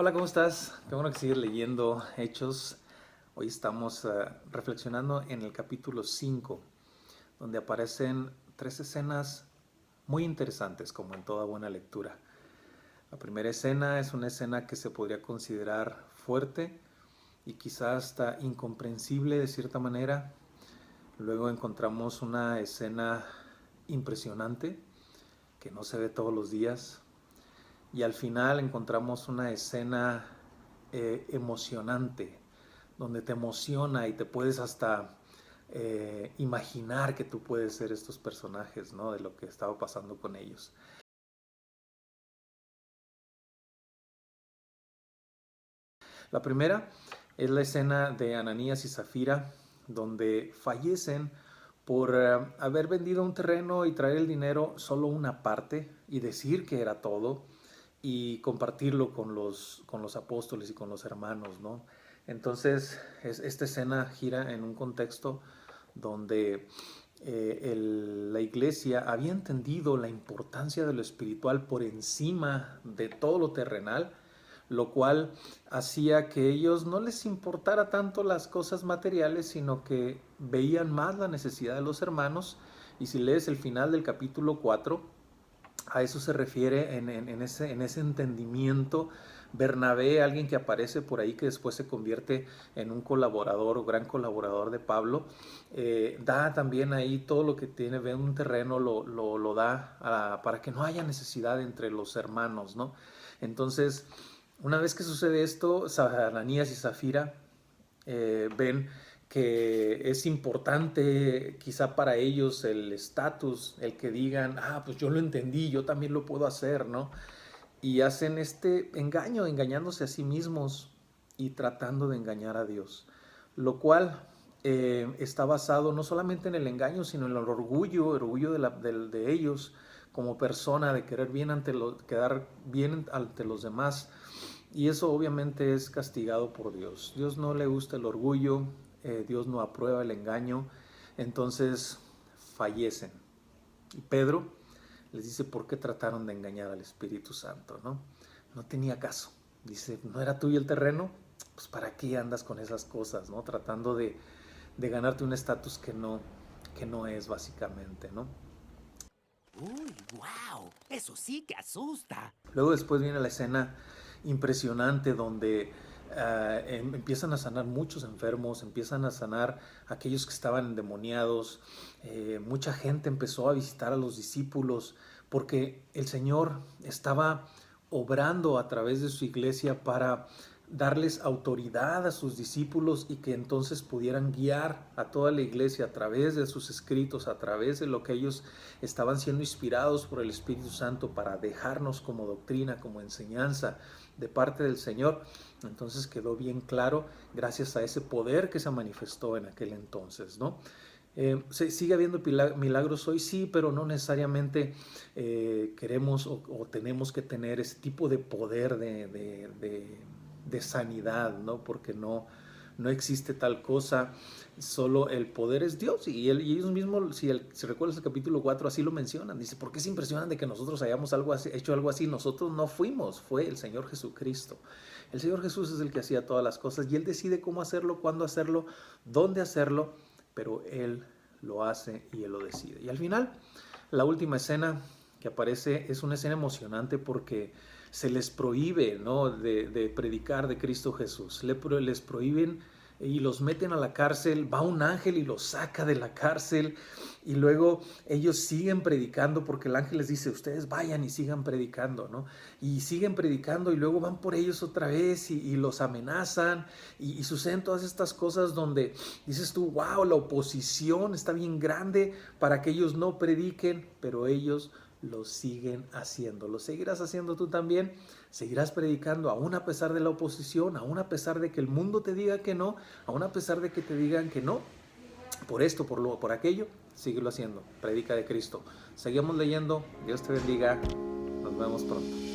Hola, ¿cómo estás? Qué bueno que sigues leyendo Hechos. Hoy estamos reflexionando en el capítulo 5, donde aparecen tres escenas muy interesantes, como en toda buena lectura. La primera escena es una escena que se podría considerar fuerte y quizás hasta incomprensible de cierta manera. Luego encontramos una escena impresionante que no se ve todos los días. Y al final encontramos una escena emocionante, donde te emociona y te puedes hasta imaginar que tú puedes ser estos personajes, ¿no? De lo que estaba pasando con ellos. La primera es la escena de Ananías y Zafira, donde fallecen por haber vendido un terreno y traer el dinero solo una parte y decir que era todo y compartirlo con los apóstoles y con los hermanos, ¿no? Entonces, esta escena gira en un contexto donde la iglesia había entendido la importancia de lo espiritual por encima de todo lo terrenal, lo cual hacía que ellos no les importara tanto las cosas materiales, sino que veían más la necesidad de los hermanos. Y si lees el final del capítulo 4, a eso se refiere en ese entendimiento. Bernabé, alguien que aparece por ahí que después se convierte en un colaborador o gran colaborador de Pablo, da también ahí todo lo que tiene, ve un terreno, lo da para que no haya necesidad entre los hermanos, ¿no? Entonces, una vez que sucede esto, Ananías y Zafira ven que es importante quizá para ellos el estatus, el que digan, pues yo lo entendí, yo también lo puedo hacer, ¿no? Y hacen este engaño, engañándose a sí mismos y tratando de engañar a Dios, lo cual está basado no solamente en el engaño, sino en el orgullo de ellos como persona, de querer quedar bien ante los demás. Y eso obviamente es castigado por Dios. Dios no le gusta el orgullo, Dios no aprueba el engaño, entonces fallecen. Y Pedro les dice por qué trataron de engañar al Espíritu Santo, ¿no? No tenía caso. Dice, ¿no era tuyo el terreno? Pues ¿para qué andas con esas cosas, ¿no? Tratando de ganarte un estatus que no es básicamente, ¿no? Uy, wow, eso sí que asusta. Luego después viene la escena impresionante donde empiezan a sanar muchos enfermos, empiezan a sanar aquellos que estaban endemoniados. Mucha gente empezó a visitar a los discípulos porque el Señor estaba obrando a través de su iglesia para darles autoridad a sus discípulos y que entonces pudieran guiar a toda la iglesia a través de sus escritos, a través de lo que ellos estaban siendo inspirados por el Espíritu Santo para dejarnos como doctrina, como enseñanza de parte del Señor. Entonces quedó bien claro gracias a ese poder que se manifestó en aquel entonces, ¿no? Sigue habiendo milagros hoy, sí, pero no necesariamente queremos o tenemos que tener ese tipo de poder de sanidad, ¿no? Porque no existe tal cosa, solo el poder es Dios. Y ellos mismos, si recuerdas el capítulo 4, así lo mencionan. Dice, ¿por qué se impresionan de que nosotros hayamos hecho algo así? Nosotros no fuimos, fue el Señor Jesucristo. El Señor Jesús es el que hacía todas las cosas y Él decide cómo hacerlo, cuándo hacerlo, dónde hacerlo, pero Él lo hace y Él lo decide. Y al final, la última escena que aparece es una escena emocionante porque se les prohíbe, ¿no? de predicar de Cristo Jesús. Les prohíben y los meten a la cárcel, va un ángel y los saca de la cárcel y luego ellos siguen predicando porque el ángel les dice, ustedes vayan y sigan predicando, ¿no? Y siguen predicando y luego van por ellos otra vez y los amenazan y suceden todas estas cosas donde dices tú, wow, la oposición está bien grande para que ellos no prediquen, pero ellos lo siguen haciendo. ¿Lo seguirás haciendo tú también? ¿Seguirás predicando aún a pesar de la oposición, aún a pesar de que el mundo te diga que no, aún a pesar de que te digan que no? Por esto, por aquello, síguelo haciendo. Predica de Cristo. Seguimos leyendo. Dios te bendiga. Nos vemos pronto.